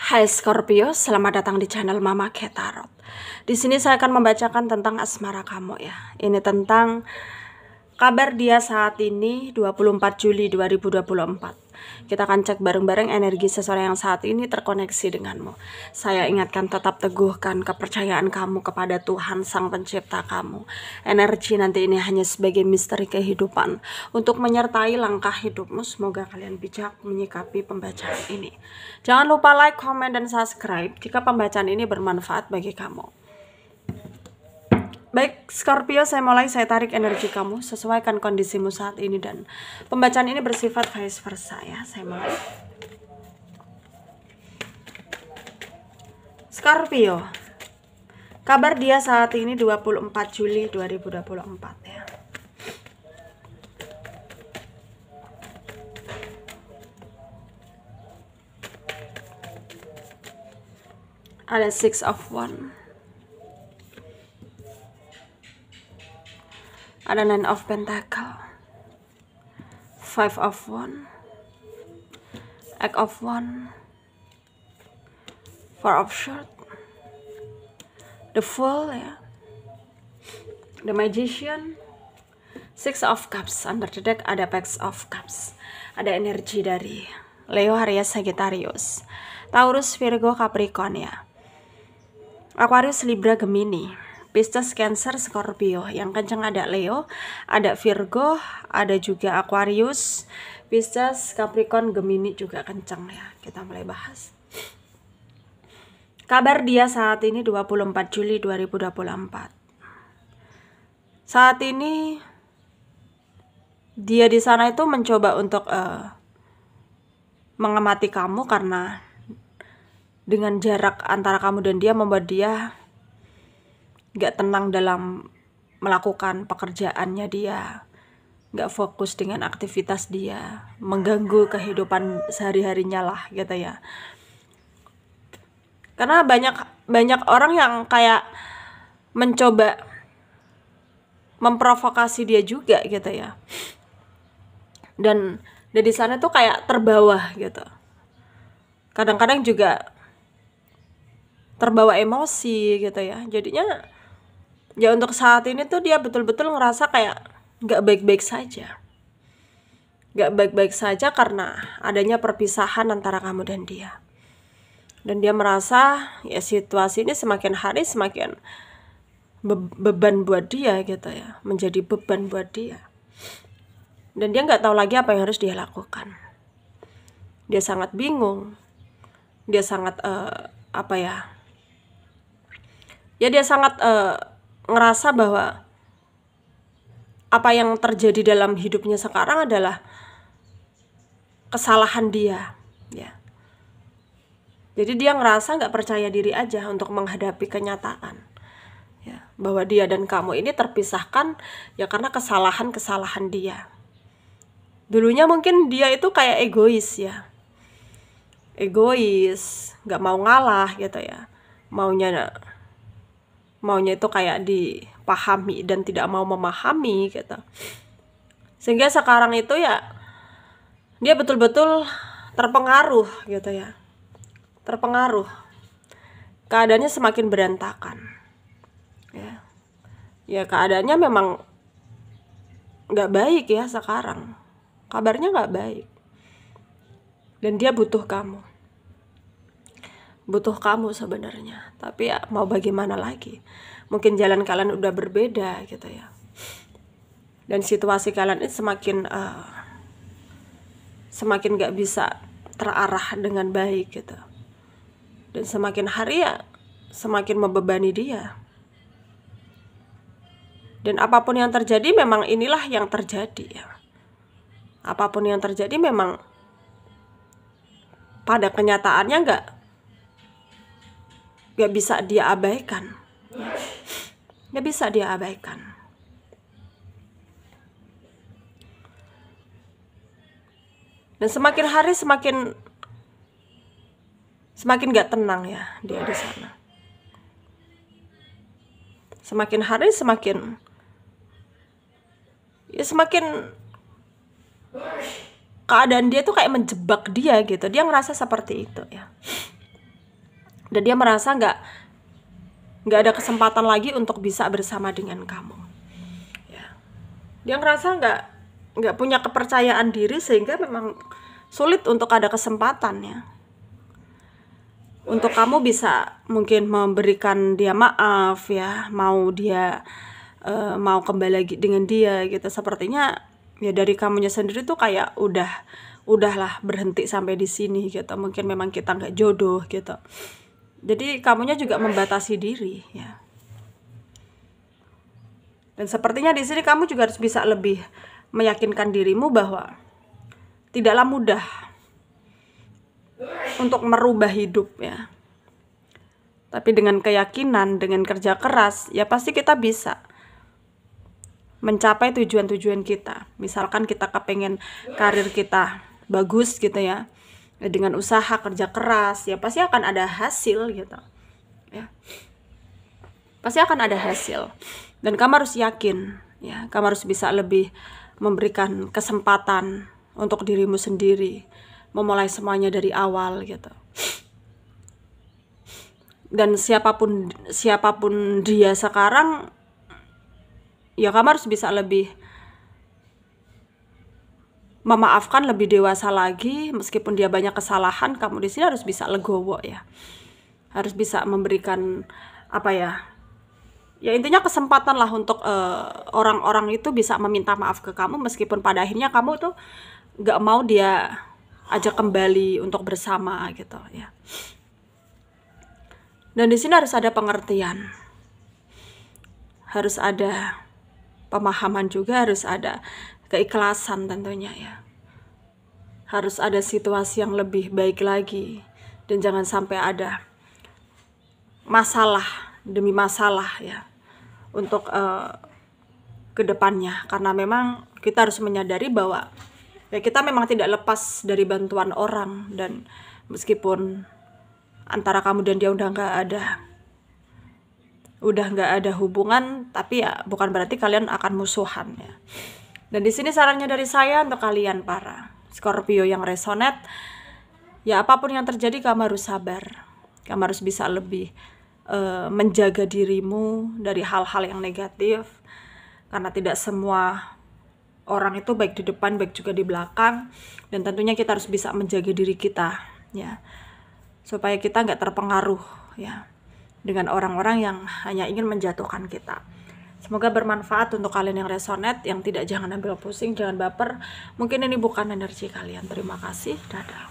Hai Scorpio, selamat datang di channel Mama Kay Tarot. Di sini saya akan membacakan tentang asmara kamu ya. Ini tentang kabar dia saat ini 24 Juli 2024. Kita akan cek bareng-bareng energi seseorang yang saat ini terkoneksi denganmu. Saya ingatkan tetap teguhkan kepercayaan kamu kepada Tuhan Sang Pencipta kamu. Energi nanti ini hanya sebagai misteri kehidupan untuk menyertai langkah hidupmu. Semoga kalian bijak menyikapi pembacaan ini. Jangan lupa like, comment, dan subscribe jika pembacaan ini bermanfaat bagi kamu. Baik Scorpio, saya tarik energi kamu, sesuaikan kondisimu saat ini, dan pembacaan ini bersifat vice versa ya. Saya mulai. Scorpio, kabar dia saat ini 24 Juli 2024 ya. Ada Six of Wands, ada Nine of Pentacles, Five of Wands, Eight of Wands, Four of Swords, The Fool ya, The Magician, Six of Cups. Under the deck ada Page of Cups. Ada energi dari Leo, Aries, Sagittarius, Taurus, Virgo, Capricorn ya, Aquarius, Libra, Gemini, Pisces, Cancer, Scorpio. Yang kencang ada Leo, ada Virgo, ada juga Aquarius, Pisces, Capricorn, Gemini juga kencang ya. Kita mulai bahas. Kabar dia saat ini 24 Juli 2024. Saat ini dia di sana itu mencoba untuk mengamati kamu, karena dengan jarak antara kamu dan dia membuat dia gak tenang dalam melakukan pekerjaannya dia, gak fokus dengan aktivitas dia, mengganggu kehidupan sehari-harinya lah gitu ya. Karena banyak orang yang kayak mencoba memprovokasi dia juga gitu ya. Dan dari sana tuh kayak terbawa gitu. Kadang-kadang juga terbawa emosi gitu ya. Jadinya ya untuk saat ini tuh dia betul-betul ngerasa kayak gak baik-baik saja. Gak baik-baik saja karena adanya perpisahan antara kamu dan dia. Dan dia merasa ya situasi ini semakin hari semakin beban buat dia gitu ya. Menjadi beban buat dia. Dan dia gak tahu lagi apa yang harus dia lakukan. Dia sangat bingung. Dia sangat dia sangat ngerasa bahwa apa yang terjadi dalam hidupnya sekarang adalah kesalahan dia ya. Jadi dia ngerasa nggak percaya diri aja untuk menghadapi kenyataan ya, bahwa dia dan kamu ini terpisahkan ya karena kesalahan dia. Dulunya mungkin dia itu kayak egois ya, nggak mau ngalah gitu ya, maunya itu kayak dipahami dan tidak mau memahami gitu. Sehingga sekarang itu ya dia betul-betul terpengaruh gitu ya. Terpengaruh. Keadaannya semakin berantakan. Ya. Ya keadaannya memang gak baik ya sekarang. Kabarnya gak baik. Dan dia butuh kamu. Butuh kamu sebenarnya, tapi ya mau bagaimana lagi, mungkin jalan kalian udah berbeda gitu ya, dan situasi kalian ini semakin gak bisa terarah dengan baik gitu, dan semakin hari ya semakin membebani dia. Dan apapun yang terjadi memang inilah yang terjadi ya. Apapun yang terjadi memang pada kenyataannya gak bisa dia abaikan. Gak bisa dia abaikan. Dan semakin hari semakin gak tenang ya dia di sana. Semakin hari semakin keadaan dia tuh kayak menjebak dia gitu. Dia ngerasa seperti itu ya. dan dia merasa nggak ada kesempatan lagi untuk bisa bersama dengan kamu. Ya. Dia ngerasa nggak punya kepercayaan diri, sehingga memang sulit untuk ada kesempatannya untuk kamu bisa mungkin memberikan dia maaf ya, mau kembali lagi dengan dia gitu. Sepertinya ya dari kamunya sendiri tuh kayak udahlah berhenti sampai di sini gitu. Mungkin memang kita nggak jodoh gitu. Jadi kamunya juga membatasi diri ya. Dan sepertinya di sini kamu juga harus bisa lebih meyakinkan dirimu bahwa tidaklah mudah untuk merubah hidup ya. Tapi dengan keyakinan, dengan kerja keras, ya pasti kita bisa mencapai tujuan-tujuan kita. Misalkan kita kepengen karir kita bagus gitu ya, dengan usaha kerja keras, ya pasti akan ada hasil gitu ya. Pasti akan ada hasil. Dan kamu harus yakin ya, kamu harus bisa lebih memberikan kesempatan untuk dirimu sendiri, memulai semuanya dari awal gitu. Dan siapapun dia sekarang, ya kamu harus bisa lebih memaafkan, lebih dewasa lagi. Meskipun dia banyak kesalahan, kamu di sini harus bisa legowo ya, harus bisa memberikan apa ya, ya intinya kesempatan lah untuk orang-orang itu bisa meminta maaf ke kamu, meskipun pada akhirnya kamu tuh gak mau dia ajak kembali untuk bersama gitu ya. Dan di sini harus ada pengertian, harus ada pemahaman juga, harus ada keikhlasan tentunya ya. Harus ada situasi yang lebih baik lagi, dan jangan sampai ada masalah demi masalah ya untuk kedepannya. Karena memang kita harus menyadari bahwa ya kita memang tidak lepas dari bantuan orang, dan meskipun antara kamu dan dia udah nggak ada hubungan, tapi ya bukan berarti kalian akan musuhan ya. Dan di sini sarannya dari saya untuk kalian para Scorpio yang resonate, ya apapun yang terjadi kamu harus sabar, kamu harus bisa lebih menjaga dirimu dari hal-hal yang negatif, karena tidak semua orang itu baik di depan, baik juga di belakang. Dan tentunya kita harus bisa menjaga diri kita ya, supaya kita nggak terpengaruh ya dengan orang-orang yang hanya ingin menjatuhkan kita. Semoga bermanfaat untuk kalian yang resonate, yang tidak, jangan ambil pusing, jangan baper. Mungkin ini bukan energi kalian. Terima kasih, dadah.